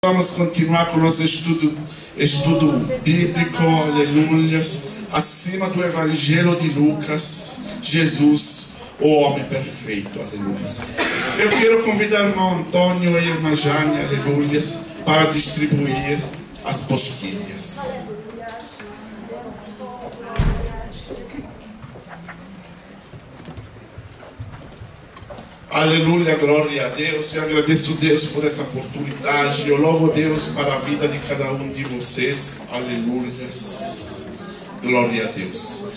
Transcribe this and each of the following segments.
Vamos continuar com o nosso estudo bíblico, aleluias, acima do Evangelho de Lucas, Jesus, o homem perfeito, aleluias. Eu quero convidar o irmão Antônio e a irmã Jane, aleluias, para distribuir as postilhas. Aleluia, glória a Deus. Eu agradeço a Deus por essa oportunidade. Eu louvo a Deus para a vida de cada um de vocês. Aleluia, glória a Deus.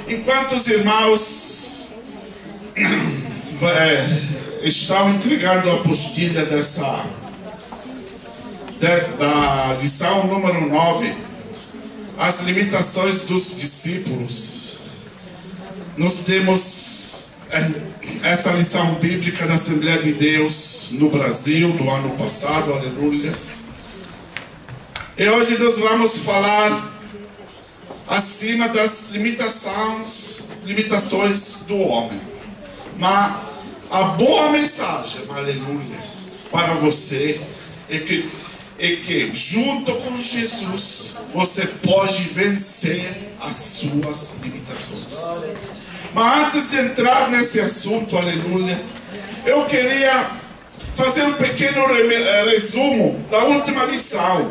Enquanto os irmãos estão entregando a apostila da lição número 9, as limitações dos discípulos, nós temos essa lição bíblica da Assembleia de Deus no Brasil do ano passado, aleluias. E hoje nós vamos falar acima das limitações do homem. Mas a boa mensagem, aleluias, para você é que junto com Jesus você pode vencer as suas limitações. Mas antes de entrar nesse assunto, aleluias, eu queria fazer um pequeno resumo da última lição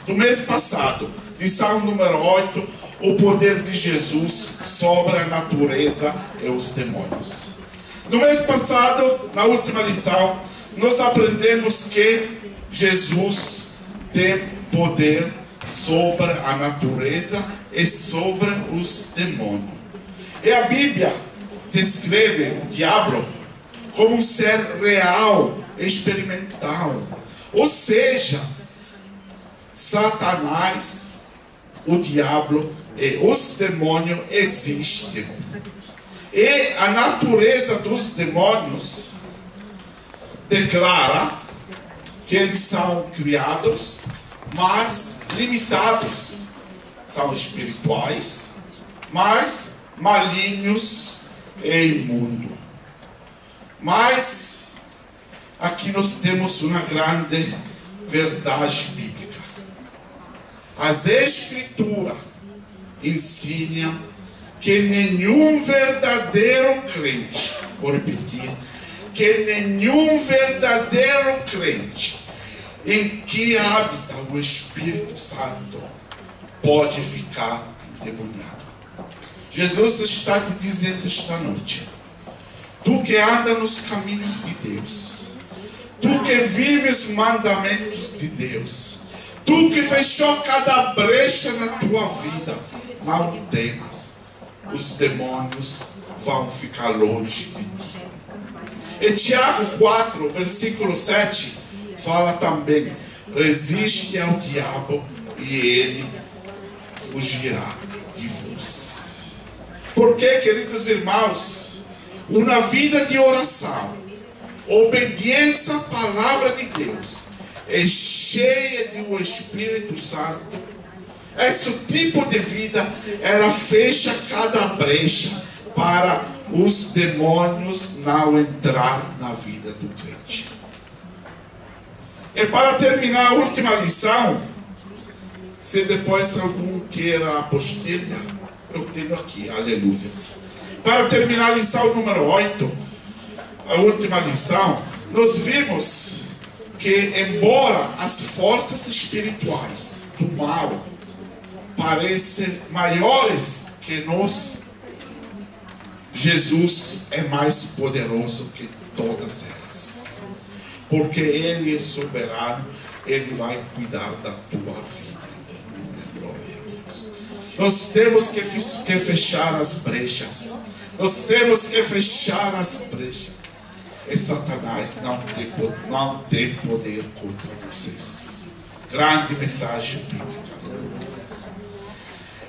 do mês passado, lição número 8, o poder de Jesus sobre a natureza e os demônios. No mês passado, na última lição, nós aprendemos que Jesus tem poder sobre a natureza e sobre os demônios. E a Bíblia descreve o diabo como um ser real, experimental. Ou seja, Satanás, o diabo e os demônios existem. E a natureza dos demônios declara que eles são criados, mas limitados. São espirituais, mas malignos e imundos. Mas aqui nós temos uma grande verdade bíblica. As Escrituras ensinam que nenhum verdadeiro crente, vou repetir, que nenhum verdadeiro crente em que habita o Espírito Santo pode ficar endemoniado. Jesus está te dizendo esta noite: tu que anda nos caminhos de Deus, tu que vive os mandamentos de Deus, tu que fechou cada brecha na tua vida, não temas, os demônios vão ficar longe de ti. E Tiago 4, versículo 7, fala também: resiste ao diabo e ele fugirá de vós. Porque, queridos irmãos, uma vida de oração, obediência à palavra de Deus, é cheia do Espírito Santo. Esse tipo de vida, ela fecha cada brecha para os demônios não entrar na vida do crente. E para terminar a última lição, se depois algum queira a apostila, eu tenho aqui, aleluias. Para terminar a lição número 8, a última lição, nós vimos que, embora as forças espirituais do mal parecem maiores que nós, Jesus é mais poderoso que todas elas. Porque Ele é soberano, Ele vai cuidar da tua vida. Nós temos que fechar as brechas. Nós temos que fechar as brechas. E Satanás não tem poder contra vocês. Grande mensagem bíblica, aleluias.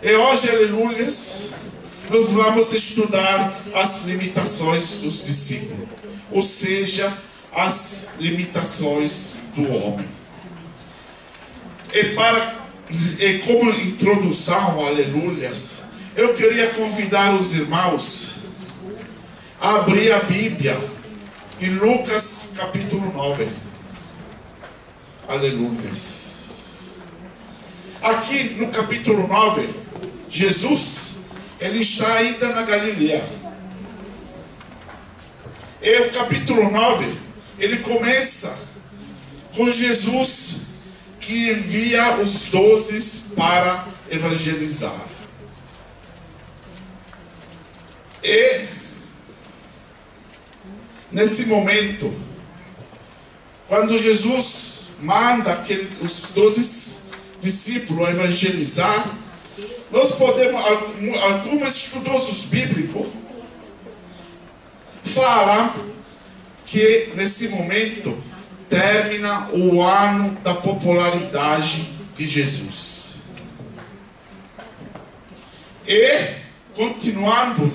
E hoje, aleluias, nós vamos estudar as limitações dos discípulos. Ou seja, as limitações do homem. E como introdução, aleluias, eu queria convidar os irmãos a abrir a Bíblia em Lucas capítulo 9. Aleluia. Aqui no capítulo 9, Jesus, ele está ainda na Galileia. E o capítulo 9, ele começa com Jesus que envia os 12 para evangelizar. E nesse momento, quando Jesus manda os 12 discípulos evangelizar, nós podemos, alguns estudiosos bíblicos falam que nesse momento termina o ano da popularidade de Jesus. E continuando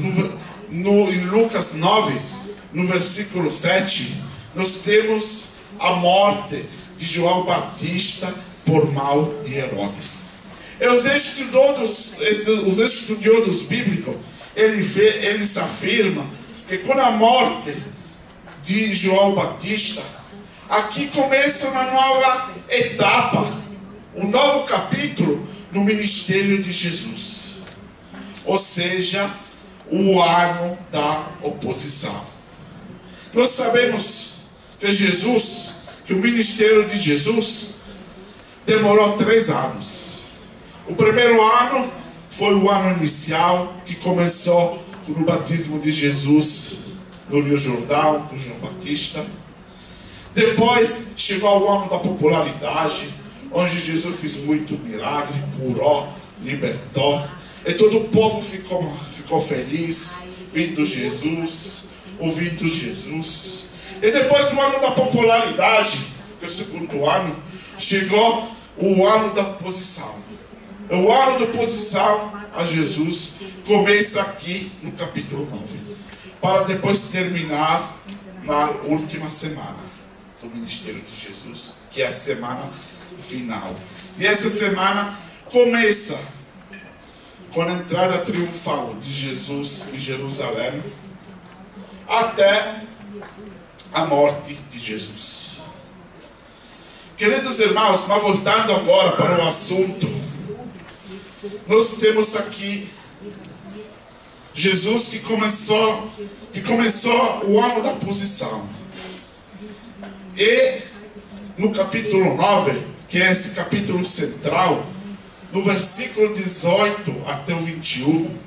em Lucas 9, no versículo 7, nós temos a morte de João Batista por mal de Herodes. E os estudiosos bíblicos, eles afirmam que com a morte de João Batista, aqui começa uma nova etapa, um novo capítulo no ministério de Jesus. Ou seja, o ano da oposição. Nós sabemos que o ministério de Jesus demorou 3 anos. O primeiro ano foi o ano inicial, que começou com o batismo de Jesus no Rio Jordão, com João Batista. Depois chegou o ano da popularidade, onde Jesus fez muito milagre, curou, libertou. E todo o povo ficou feliz, ouvindo Jesus. E depois do ano da popularidade, que é o segundo ano, chegou o ano da oposição. O ano da oposição a Jesus começa aqui no capítulo 9, para depois terminar na última semana do ministério de Jesus, que é a semana final. E essa semana começa com a entrada triunfal de Jesus em Jerusalém, até a morte de Jesus. Queridos irmãos, mas voltando agora para o assunto, nós temos aqui Jesus que começou o ano da oposição. E no capítulo 9, que é esse capítulo central, no versículo 18 até o 21,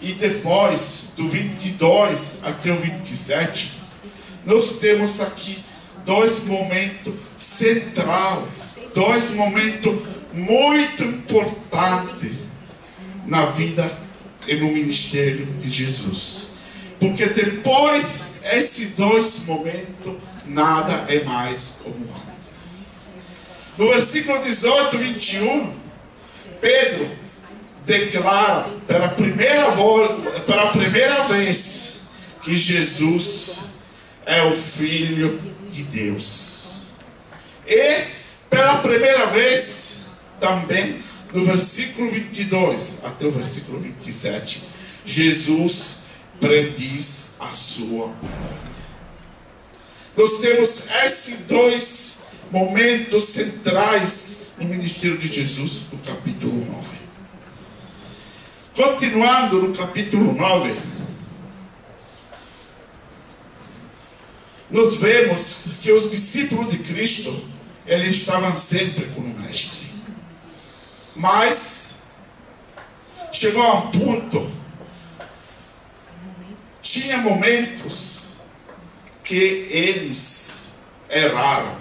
e depois do 22 até o 27, nós temos aqui 2 momentos centrais, 2 momentos muito importantes na vida e no ministério de Jesus. Porque depois esses 2 momentos, nada é mais como antes. No versículo 18 e 21, Pedro declara pela primeira vez que Jesus é o Filho de Deus. E pela primeira vez também, no versículo 22 até o versículo 27, Jesus prediz a sua morte. Nós temos esses 2 momentos centrais no ministério de Jesus, no capítulo 9. Continuando no capítulo 9, nós vemos que os discípulos de Cristo, eles estavam sempre com o Mestre. Mas chegou a um ponto, tinha momentos que eles erraram,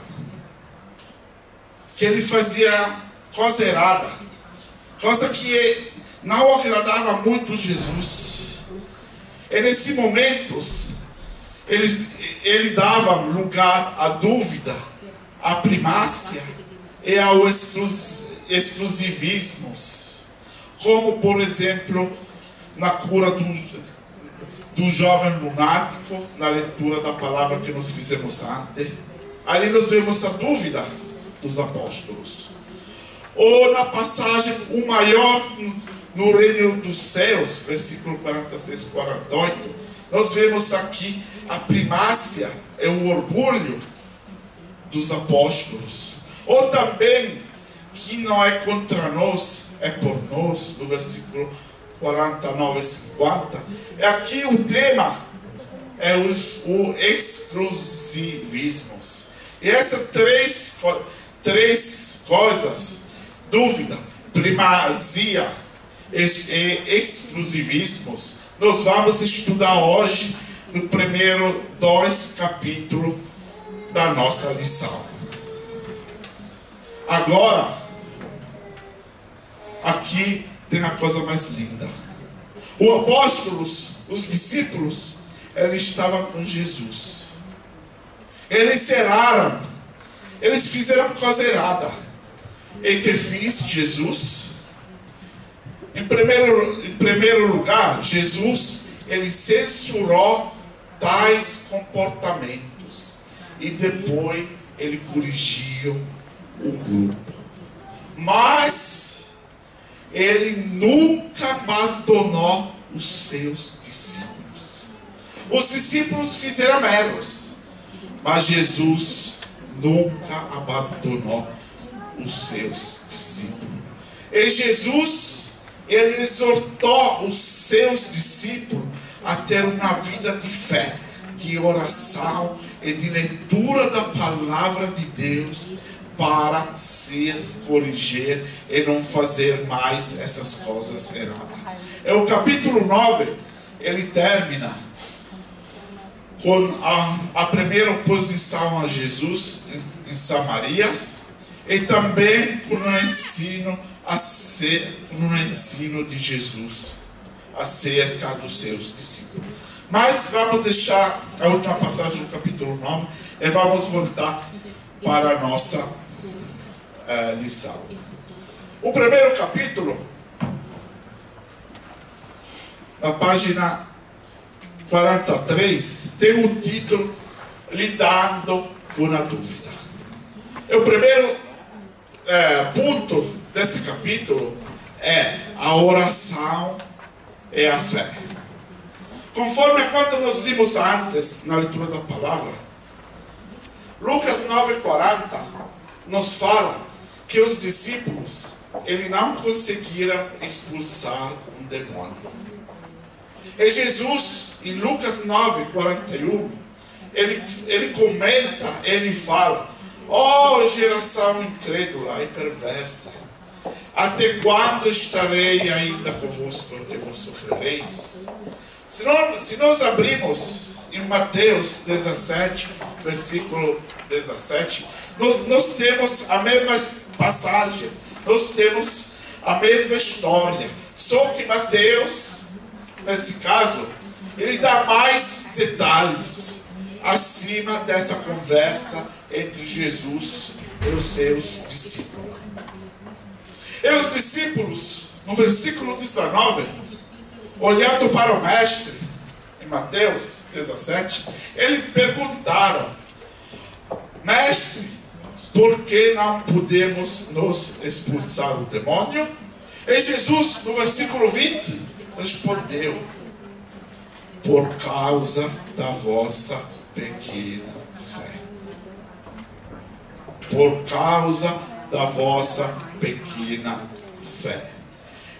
que eles faziam coisa errada, coisa que não agradava muito Jesus. E nesses momentos ele dava lugar à dúvida, à primácia e ao exclusivismos, como por exemplo na cura do jovem lunático, na leitura da palavra que nós fizemos antes. Ali nós vemos a dúvida dos apóstolos. Ou na passagem, o maior no reino dos céus, versículo 46 e 48, nós vemos aqui a primácia e o orgulho dos apóstolos. Ou também, que não é contra nós, é por nós, no versículo 49 e 50. Aqui o tema é o exclusivismo. E essas três coisas, dúvida, primazia e exclusivismo, nós vamos estudar hoje no primeiro 2 capítulos da nossa lição. Agora, aqui tem a coisa mais linda. Os apóstolos, os discípulos, eles estavam com Jesus. Eles erraram. Eles fizeram coisa errada. E que fez Jesus? Em primeiro lugar, Jesus, ele censurou tais comportamentos. E depois ele corrigiu o grupo. Mas ele nunca abandonou os seus discípulos. Os discípulos fizeram erros, mas Jesus nunca abandonou os seus discípulos. E Jesus, ele exortou os seus discípulos a ter uma vida de fé, de oração e de leitura da palavra de Deus, para se corrigir e não fazer mais essas coisas erradas. E o capítulo 9, ele termina com a primeira oposição a Jesus em Samarias, e também com o ensino de Jesus acerca dos seus discípulos. Mas vamos deixar a última passagem do capítulo 9 e vamos voltar para a nossa lição. O primeiro capítulo, na página 43, tem o título Lidando com a Dúvida. E o primeiro ponto desse capítulo é a oração e a fé. Conforme quanto nós vimos antes na leitura da palavra, Lucas 9,40 nos fala que os discípulos, eles não conseguiram expulsar um demônio. E Jesus, em Lucas 9,41, ele comenta, ele fala: ó geração incrédula e perversa, até quando estarei ainda convosco e vos sofrereis? Se nós abrimos em Mateus 17, versículo 17, nós temos a mesma passagem, nós temos a mesma história, só que Mateus, nesse caso, ele dá mais detalhes acima dessa conversa entre Jesus e os seus discípulos. E os discípulos, no versículo 19, olhando para o mestre, em Mateus 17, eles perguntaram: mestre, por que não podemos nos expulsar o demônio? E Jesus, no versículo 20, respondeu: por causa da vossa pequena fé. Por causa da vossa pequena fé.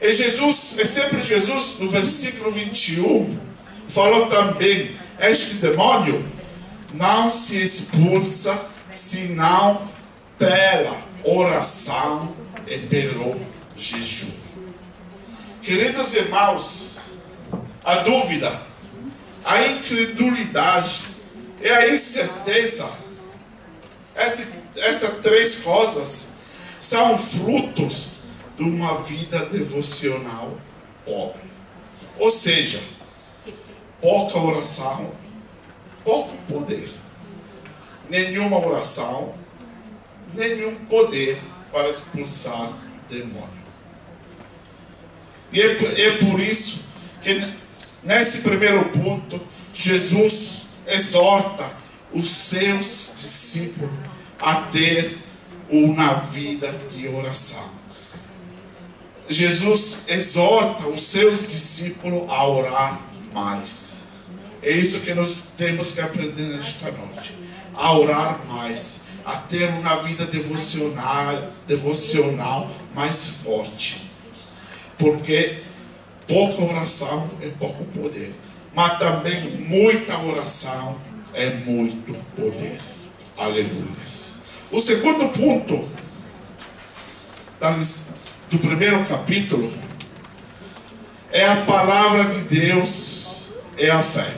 E Jesus, é sempre Jesus, no versículo 21, falou também: este demônio não se expulsa senão pela oração e pelo jejum. Queridos irmãos, a dúvida, a incredulidade e a incerteza, essas três coisas são frutos de uma vida devocional pobre. Ou seja, pouca oração, pouco poder. Nenhuma oração, nenhum poder para expulsar demônio. E é por isso que nesse primeiro ponto, Jesus exorta os seus discípulos a ter uma vida de oração. Jesus exorta os seus discípulos a orar mais. É isso que nós temos que aprender nesta noite. A orar mais. a ter uma vida devocional mais forte. Porque pouca oração é pouco poder, mas também muita oração é muito poder. Aleluia. O segundo ponto do primeiro capítulo é a palavra de Deus, é a fé.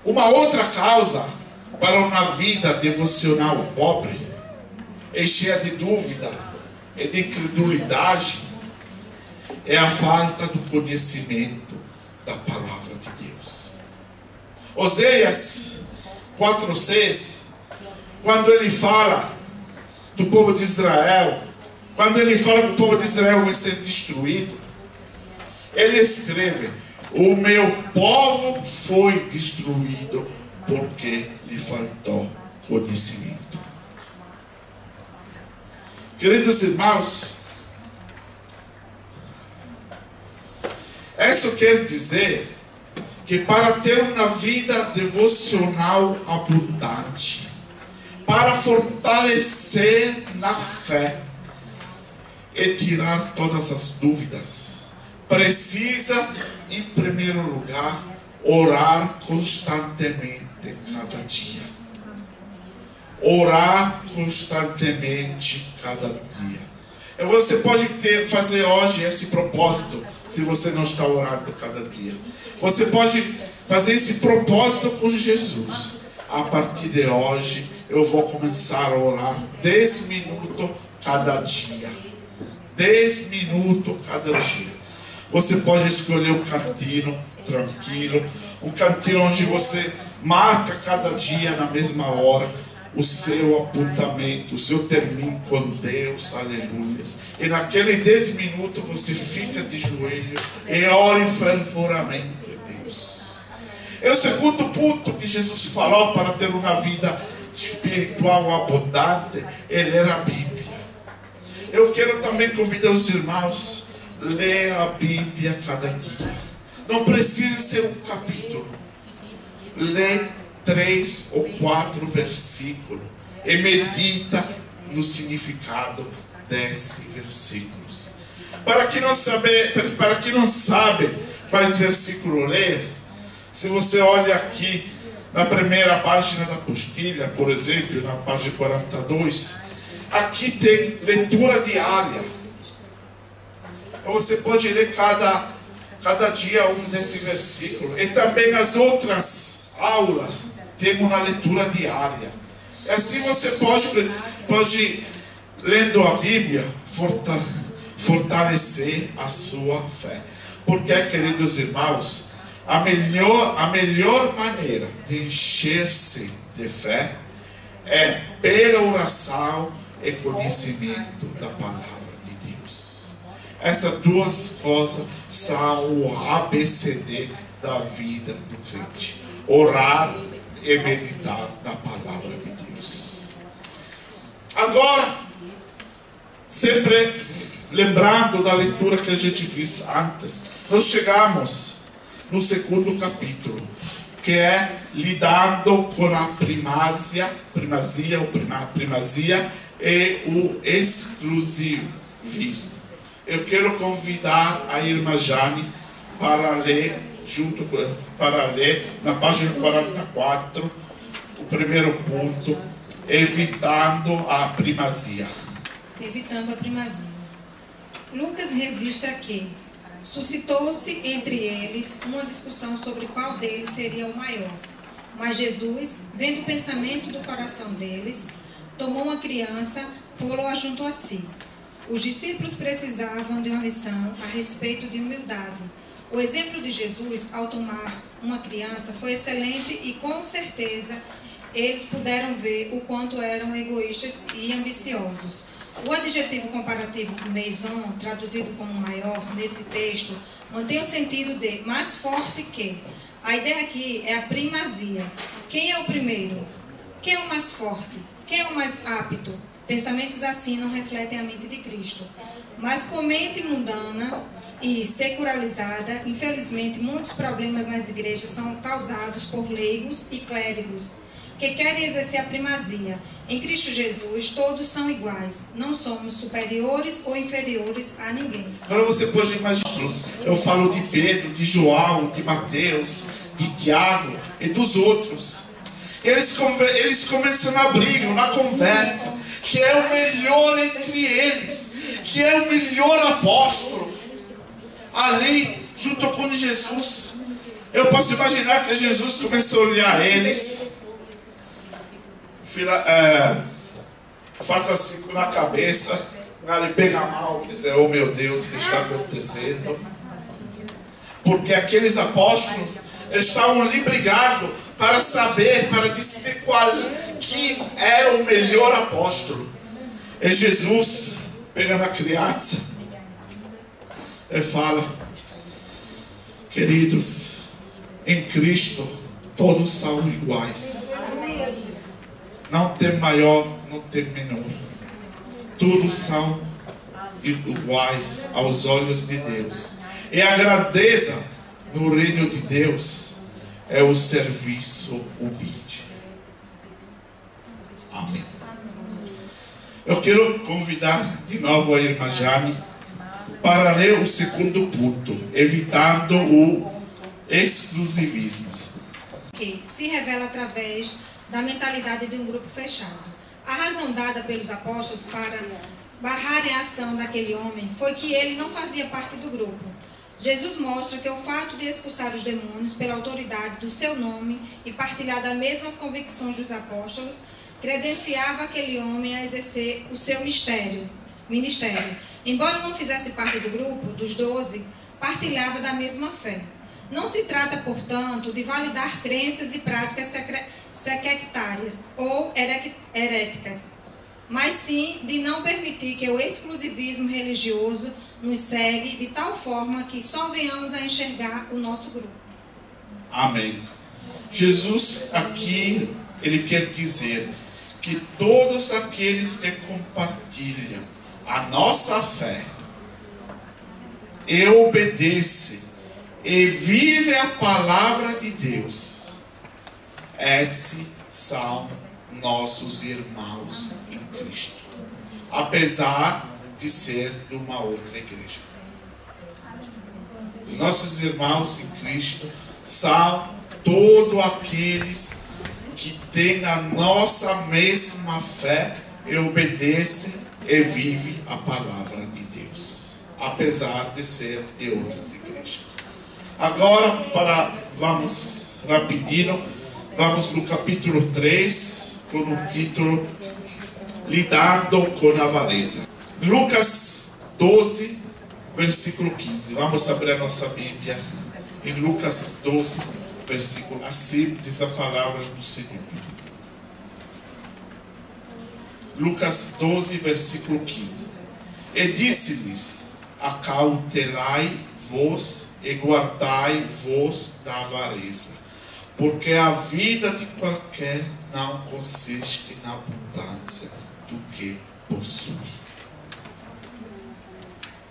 Uma outra causa para uma vida devocional pobre e cheia de dúvida e de incredulidade é a falta do conhecimento da palavra de Deus. Oséias 4:6, quando ele fala do povo de Israel, quando ele fala que o povo de Israel vai ser destruído, ele escreve: o meu povo foi destruído porque lhe faltou conhecimento. Queridos irmãos, isso quer dizer que para ter uma vida devocional abundante, para fortalecer na fé e tirar todas as dúvidas, precisa, em primeiro lugar, orar constantemente cada dia. Orar constantemente cada dia. E você pode fazer hoje esse propósito, se você não está orando cada dia. Você pode fazer esse propósito com Jesus. A partir de hoje, eu vou começar a orar 10 minutos cada dia. 10 minutos cada dia. Você pode escolher um cantinho tranquilo, um cantinho onde você marca cada dia na mesma hora o seu apontamento, o seu termino com Deus, aleluia. E naquele 10 minutos você fica de joelho e ora fervoramente a Deus. É o segundo ponto que Jesus falou para ter uma vida espiritual abundante, ele era a Bíblia. Eu quero também convidar os irmãos a ler a Bíblia cada dia. Não precisa ser um capítulo. Lê 3 ou 4 versículos e medita no significado desses versículos. Para quem não sabe quais versículos ler, se você olha aqui na primeira página da apostila, por exemplo, na página 42, aqui tem leitura diária. Você pode ler cada dia um desses versículos. E também as outras aulas tem uma leitura diária. E assim você pode lendo a Bíblia, fortalecer a sua fé. Porque, queridos irmãos, a melhor maneira de encher-se de fé é pela oração e conhecimento da palavra de Deus. Essas duas coisas são o ABCD da vida do crente. Orar e meditar na palavra de Deus. Agora, sempre lembrando da leitura que a gente fez antes, nós chegamos no segundo capítulo, que é lidando com a primazia e o exclusivismo. Eu quero convidar a irmã Jane para ler na página 44 o primeiro ponto, evitando a primazia. Evitando a primazia. Lucas registra que suscitou-se entre eles uma discussão sobre qual deles seria o maior. Mas Jesus, vendo o pensamento do coração deles, tomou uma criança, pô-la junto a si. Os discípulos precisavam de uma lição a respeito de humildade. O exemplo de Jesus, ao tomar uma criança, foi excelente e, com certeza, eles puderam ver o quanto eram egoístas e ambiciosos. O adjetivo comparativo maison, traduzido como maior, nesse texto, mantém o sentido de mais forte que. A ideia aqui é a primazia. Quem é o primeiro? Quem é o mais forte? Quem é o mais apto? Pensamentos assim não refletem a mente de Cristo. Mas com mente mundana e secularizada, infelizmente, muitos problemas nas igrejas são causados por leigos e clérigos. que querem exercer a primazia. Em Cristo Jesus, todos são iguais. Não somos superiores ou inferiores a ninguém. Agora você pode imaginar, eu falo de Pedro, de João, de Mateus, de Tiago e dos outros. Eles começam a briga, na conversa, que é o melhor entre eles, que é o melhor apóstolo, ali, junto com Jesus. Eu posso imaginar que Jesus começou a olhar eles, faz assim na cabeça, ele pega a mão e diz: oh meu Deus, o que está acontecendo? Porque aqueles apóstolos estavam ali brigando para saber, para dizer que é o melhor apóstolo. E Jesus pega na criança e fala: queridos, em Cristo todos são iguais. Não tem maior, não tem menor. Todos são iguais aos olhos de Deus. E a grandeza no reino de Deus é o serviço humilde. Amém. Eu quero convidar de novo a irmã Jane para ler o segundo ponto, evitando o exclusivismo. Que se revela através da mentalidade de um grupo fechado. A razão dada pelos apóstolos para barrarem a ação daquele homem foi que ele não fazia parte do grupo. Jesus mostra que o fato de expulsar os demônios pela autoridade do seu nome e partilhar das mesmas convicções dos apóstolos credenciava aquele homem a exercer o seu ministério. Embora não fizesse parte do grupo dos 12, partilhava da mesma fé. Não se trata, portanto, de validar crenças e práticas sectárias ou heréticas, mas sim de não permitir que o exclusivismo religioso nos segue de tal forma que só venhamos a enxergar o nosso grupo. Amém. Jesus aqui, ele quer dizer que todos aqueles que compartilham a nossa fé e obedecem e vivem a palavra de Deus, esses são nossos irmãos em Cristo, apesar de ser de uma outra igreja. Os nossos irmãos em Cristo são todos aqueles que têm a nossa mesma fé e obedecem e vivem a palavra de Deus, apesar de ser de outras igrejas. Agora, vamos rapidinho, vamos no capítulo 3, com o título Lidando com a Avareza. Lucas 12, versículo 15. Vamos abrir a nossa Bíblia em Lucas 12, versículo. Assim diz a palavra do Senhor. Lucas 12, versículo 15. E disse-lhes: acautelai-vos e guardai-vos da avareza, porque a vida de qualquer não consiste na abundância do que possui.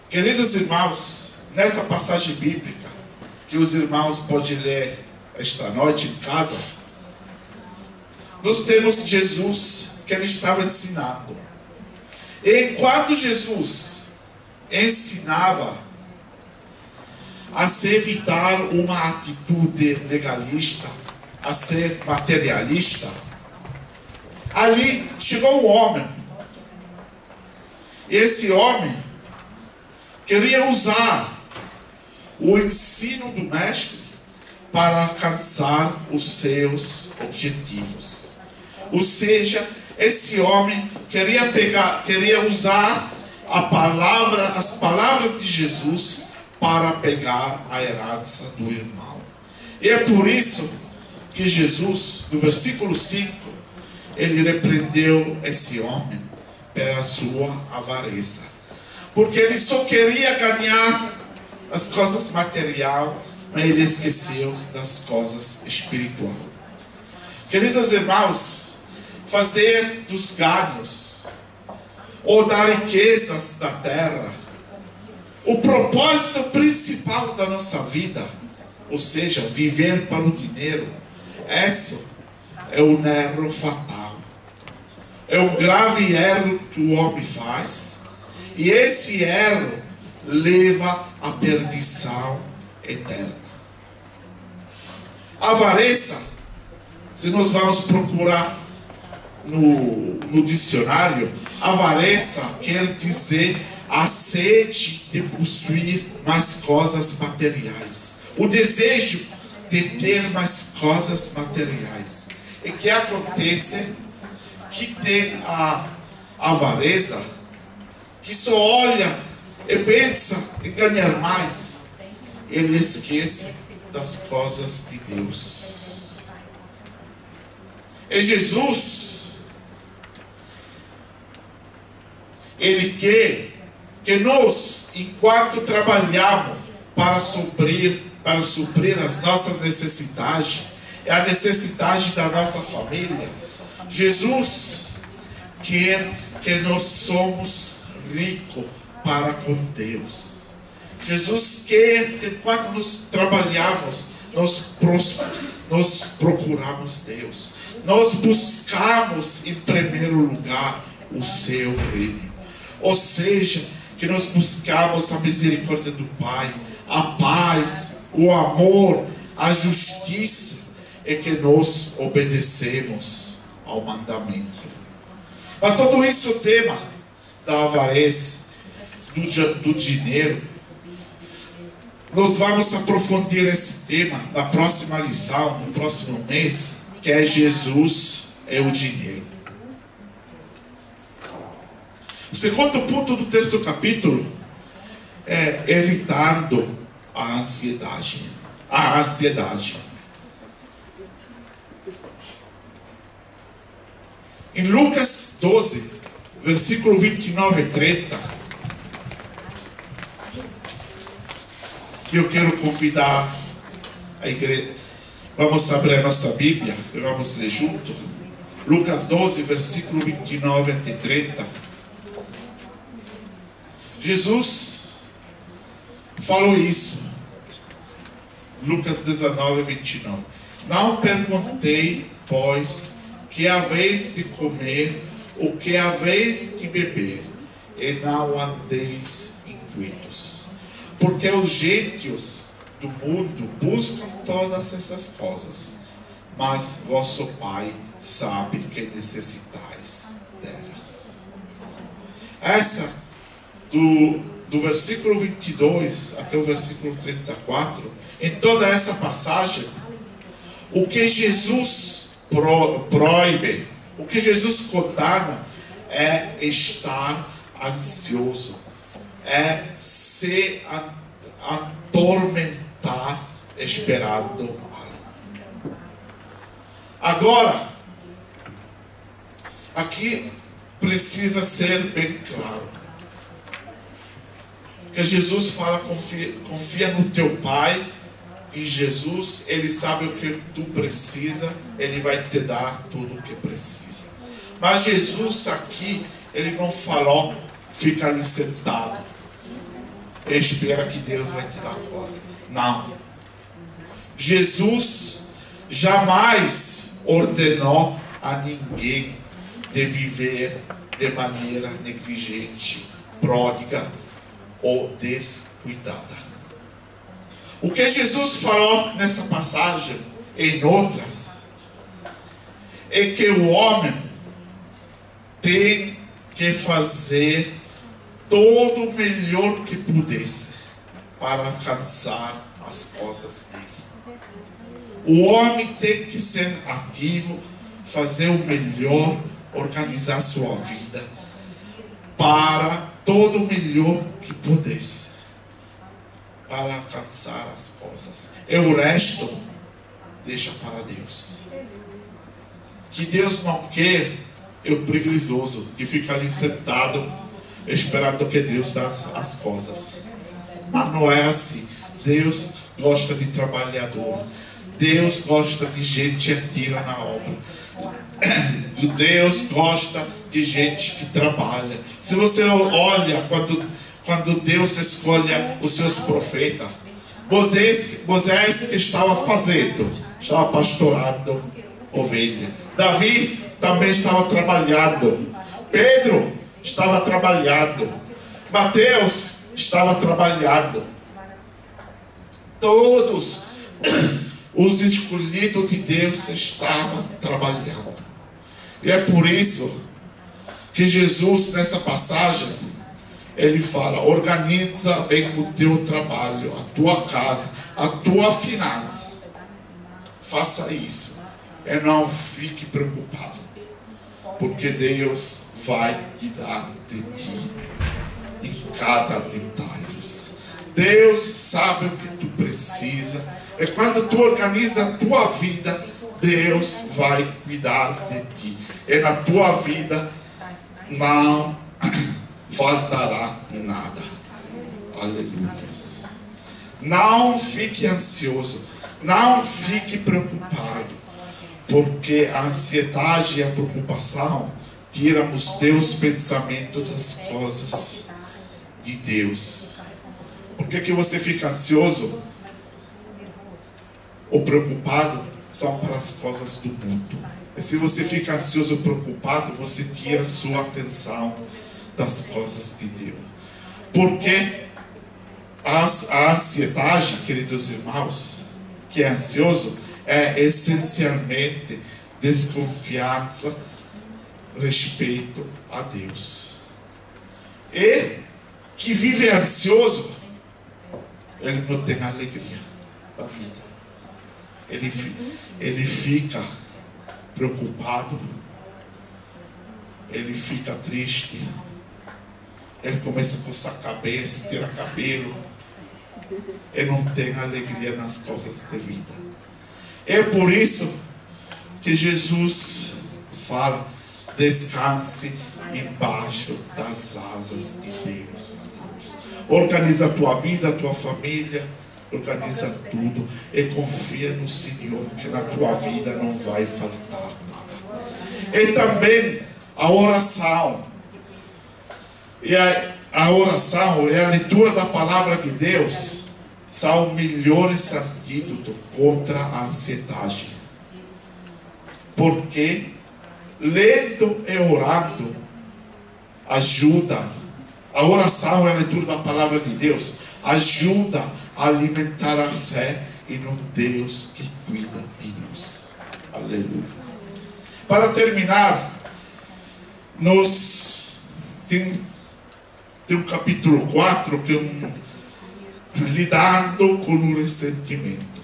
Queridos irmãos, nessa passagem bíblica que os irmãos podem ler esta noite em casa, nós temos Jesus que ele estava ensinando. E enquanto Jesus ensinava a se evitar uma atitude legalista, a ser materialista, ali chegou um homem. E esse homem queria usar o ensino do mestre para alcançar os seus objetivos. Ou seja, esse homem queria usar as palavras de Jesus para pegar a herança do irmão. E é por isso que Jesus, no versículo 5, ele repreendeu esse homem pela sua avareza. Porque ele só queria ganhar as coisas materiais, mas ele esqueceu das coisas espirituais. Queridos irmãos, fazer dos ganhos ou das riquezas da terra o propósito principal da nossa vida, ou seja, viver para o dinheiro, essa é um erro fatal. É um grave erro que o homem faz. E esse erro leva à perdição eterna. Avareza, se nós vamos procurar no dicionário, avareza quer dizer a sede de possuir mais coisas materiais. O desejo de ter mais coisas materiais. E que acontece que tem a avareza que só olha e pensa em ganhar mais. Ele esquece das coisas de Deus. E Jesus, Ele quer que nós, enquanto trabalhamos para suprir as nossas necessidades, e a necessidade da nossa família, Jesus quer que nós somos ricos para com Deus. Jesus quer que enquanto nós trabalhamos, nós procuramos Deus. Nós buscamos em primeiro lugar o seu reino. Ou seja, que nós buscamos a misericórdia do Pai, a paz, o amor, a justiça, e que nós obedecemos ao mandamento. Mas tudo isso o tema da avareza, do dinheiro. Nós vamos aprofundar esse tema na próxima lição, no próximo mês, que é Jesus é o dinheiro. O segundo ponto do texto do capítulo é evitando a ansiedade. A ansiedade. Em Lucas 12, versículo 29 e 30, eu quero convidar a igreja. Vamos abrir a nossa Bíblia e vamos ler junto. Lucas 12, versículo 29 até 30. Jesus falou isso. Lucas 19, 29. Não perguntei, pois, que haveis de comer, ou que haveis de beber, e não andeis inquietos. Porque os gentios do mundo buscam todas essas coisas, mas vosso Pai sabe que necessitais delas. Essa, do versículo 22 até o versículo 34, em toda essa passagem, o que Jesus proíbe, o que Jesus condena é estar ansioso, é se atormentar esperando algo. Agora, aqui precisa ser bem claro que Jesus fala: confia no teu Pai. E Jesus, Ele sabe o que tu precisa, Ele vai te dar tudo o que precisa. Mas Jesus aqui, Ele não falou, fica ali sentado e espera que Deus vai te dar coisa. Não. Jesus jamais ordenou a ninguém de viver de maneira negligente, pródiga ou descuidada. O que Jesus falou nessa passagem, em outras, é que o homem tem que fazer todo o melhor que pudesse para alcançar as coisas dele. O homem tem que ser ativo, fazer o melhor, organizar sua vida para todo o melhor que pudesse, para alcançar as coisas. E o resto deixa para Deus. Que Deus não quer o preguiçoso que fica ali sentado esperando que Deus dê as coisas. Mas não é assim. Deus gosta de trabalhador. Deus gosta de gente ativa na obra. Deus gosta de gente que trabalha. Se você olha quando Deus escolhe os seus profetas, Moisés que estava fazendo, estava pastorando ovelha. Davi também estava trabalhando. Pedro estava trabalhando. Mateus estava trabalhando. Todos os escolhidos de Deus estavam trabalhando. E é por isso que Jesus, nessa passagem, ele fala: organiza bem o teu trabalho, a tua casa, a tua finança. Faça isso e não fique preocupado, porque Deus vai cuidar de ti em cada detalhe. Deus sabe o que tu precisa. E quando tu organiza a tua vida, Deus vai cuidar de ti. E na tua vida não faltará nada. Aleluia. Não fique ansioso. Não fique preocupado. Porque a ansiedade e a preocupação tiram os teus pensamentos das coisas de Deus. Por que você fica ansioso ou preocupado? São para as coisas do mundo. E se você fica ansioso ou preocupado, você tira sua atenção das coisas de Deus. Porque a ansiedade, queridos irmãos, que é ansioso, é essencialmente desconfiança respeito a Deus. E que vive ansioso, ele não tem alegria da vida. Ele fica preocupado, ele fica triste, ele começa a coçar a cabeça, tirar cabelo, ele não tem alegria nas coisas da vida. É por isso que Jesus fala: descanse embaixo das asas de Deus. Organiza a tua vida, a tua família, organiza tudo e confia no Senhor, que na tua vida não vai faltar nada. E também a oração. E a oração e a leitura da palavra de Deus são o melhor antídoto contra a ansiedade. Porque lendo e orando ajuda. A oração e a leitura da palavra de Deus ajuda a alimentar a fé em um Deus que cuida de nós. Aleluia. Para terminar, tem um capítulo 4 que é lidando com o ressentimento.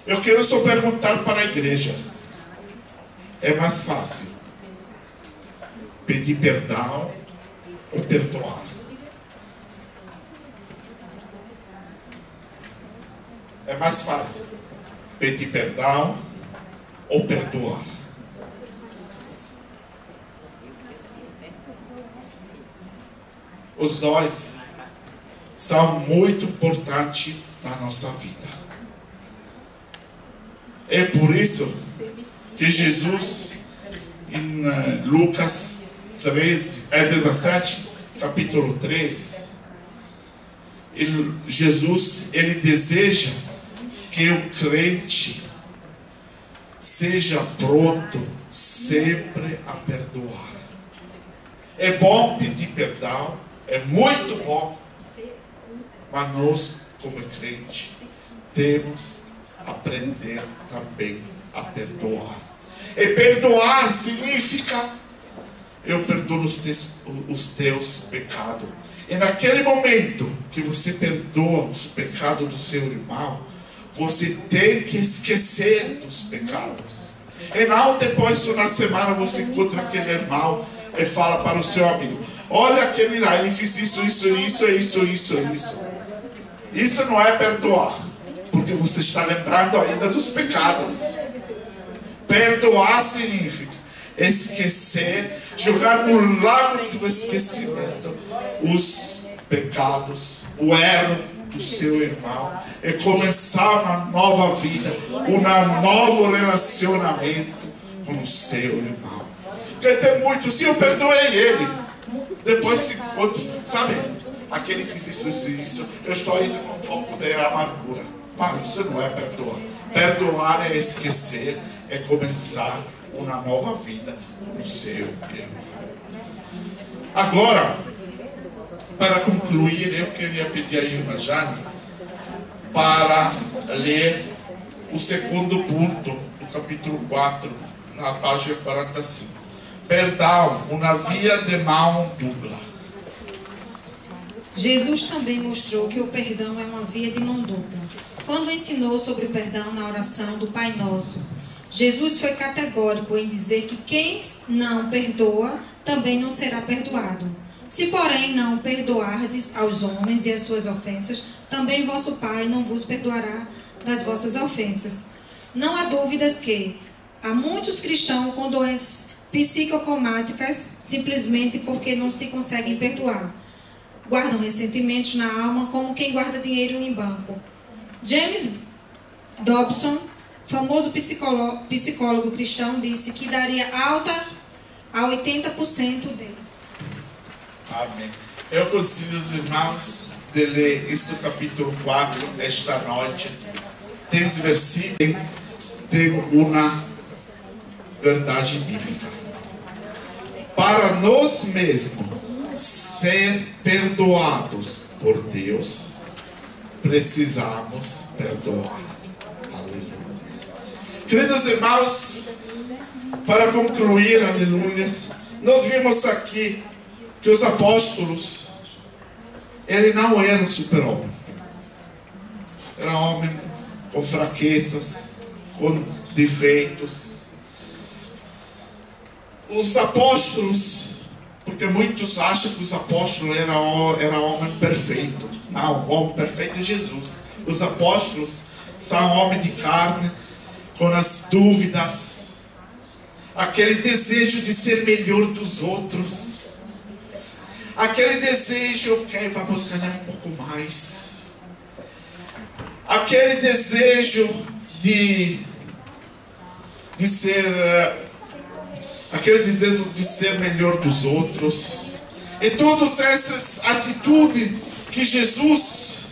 Eu quero só perguntar para a igreja: é mais fácil pedir perdão ou perdoar? É mais fácil pedir perdão ou perdoar? Os dois são muito importantes na nossa vida. É por isso que Jesus, em Lucas 17, capítulo 3, Jesus deseja que o crente seja pronto sempre a perdoar. É bom pedir perdão, é muito bom, mas nós, como crente, temos que aprender também a perdoar. E perdoar significa: eu perdoo os teus pecados. E naquele momento que você perdoa os pecados do seu irmão, você tem que esquecer dos pecados. E não depois, na semana, você encontra aquele irmão e fala para o seu amigo: olha aquele lá, ele fez isso. Isso não é perdoar, porque você está lembrando ainda dos pecados. Perdoar significa esquecer, jogar no lago do esquecimento os pecados, o erro do seu irmão, e começar uma nova vida, um novo relacionamento com o seu irmão. Porque tem muito, se eu perdoei ele, depois se encontra, sabe, aquele fez isso, eu estou indo com um pouco de amargura. Não, isso não é perdoar. Perdoar é esquecer, é começar uma nova vida com o seu irmão. Agora, para concluir, eu queria pedir à irmã Jane para ler o segundo ponto do capítulo 4, na página 45. Perdão, uma via de mão dupla. Jesus também mostrou que o perdão é uma via de mão dupla, quando ensinou sobre o perdão na oração do Pai Nosso. Jesus foi categórico em dizer que quem não perdoa também não será perdoado. Se, porém, não perdoardes aos homens e as suas ofensas, também vosso Pai não vos perdoará das vossas ofensas. Não há dúvidas que há muitos cristãos com doenças psicosomáticas simplesmente porque não se conseguem perdoar. Guardam ressentimentos na alma como quem guarda dinheiro em banco. James Dobson, famoso psicólogo cristão, disse que daria alta a 80% dele. Amém. Eu consigo os irmãos de ler esse capítulo 4 esta noite. Tem esse versículo, tem uma verdade bíblica. Para nós mesmos ser perdoados por Deus, precisamos perdoar. Aleluia. Queridos irmãos, para concluir, aleluia, nós vimos aqui que os apóstolos, ele não era um super-homem. Era um homem com fraquezas, com defeitos. Os apóstolos, porque muitos acham que os apóstolos eram homem perfeito. Não, o homem perfeito é Jesus. Os apóstolos são homens de carne, com as dúvidas, aquele desejo de ser melhor dos outros, aquele desejo, ok, vamos ganhar um pouco mais, aquele desejo de ser, aquele desejo de ser melhor dos outros, e todas essas atitudes que Jesus,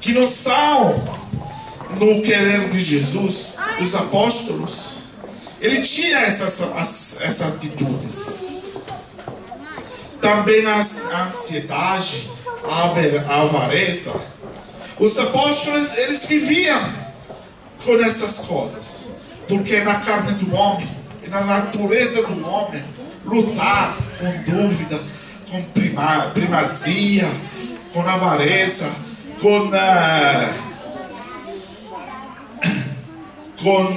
que não são no querer de Jesus, os apóstolos, ele tinha essas atitudes. Também a ansiedade, a avareza. Os apóstolos, eles viviam com essas coisas, porque na carne do homem, e na natureza do homem, lutar com dúvida, com primazia, com avareza, com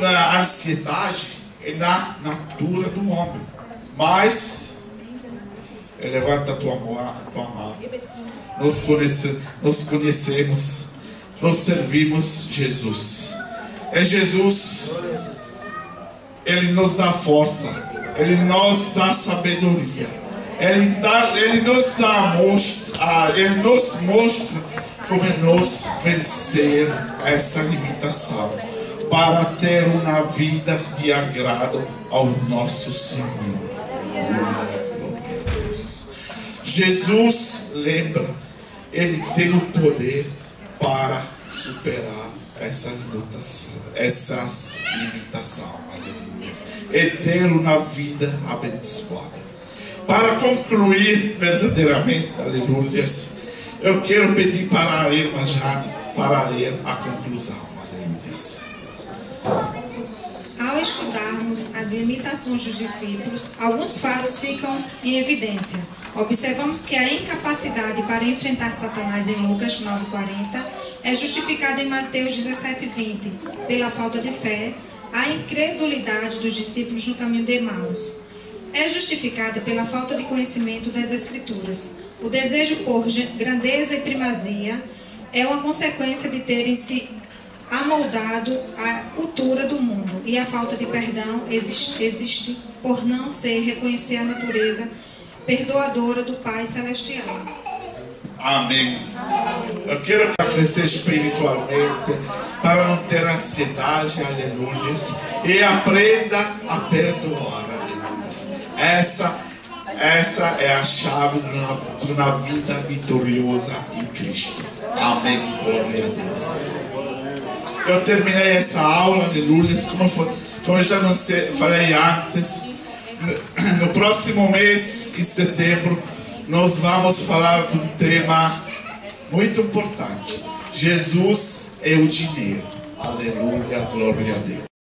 a ansiedade, é na natura do homem. Mas levanta a tua mão. Nós conhecemos, nós servimos Jesus. É Jesus, ele nos dá força, ele nos dá sabedoria, ele nos mostra como nós vencer essa limitação, para ter uma vida de agrado ao nosso Senhor. Glória a Deus. Jesus, lembra, ele tem o poder para superar essa limitação, aleluia, e ter uma vida abençoada. Para concluir verdadeiramente, aleluia, eu quero pedir para a irmã Jane para ler a conclusão, aleluia. Ao estudarmos as limitações dos discípulos, alguns fatos ficam em evidência. Observamos que a incapacidade para enfrentar Satanás em Lucas 9,40 é justificada em Mateus 17,20 pela falta de fé, a incredulidade dos discípulos no caminho de Emaús. É justificada pela falta de conhecimento das Escrituras. O desejo por grandeza e primazia é uma consequência de terem se amoldado à cultura do mundo, e a falta de perdão existe por não ser reconhecer a natureza perdoadora do Pai Celestial. Amém. Eu quero crescer espiritualmente para não ter ansiedade, aleluia, e aprenda a perdoar, aleluia. Essa é a chave de uma vida vitoriosa em Cristo. Amém. Glória a Deus. Eu terminei essa aula, aleluia, Como eu já não sei, falei antes, no próximo mês, em setembro, nós vamos falar de um tema muito importante. Jesus é o dinheiro. Aleluia, glória a Deus.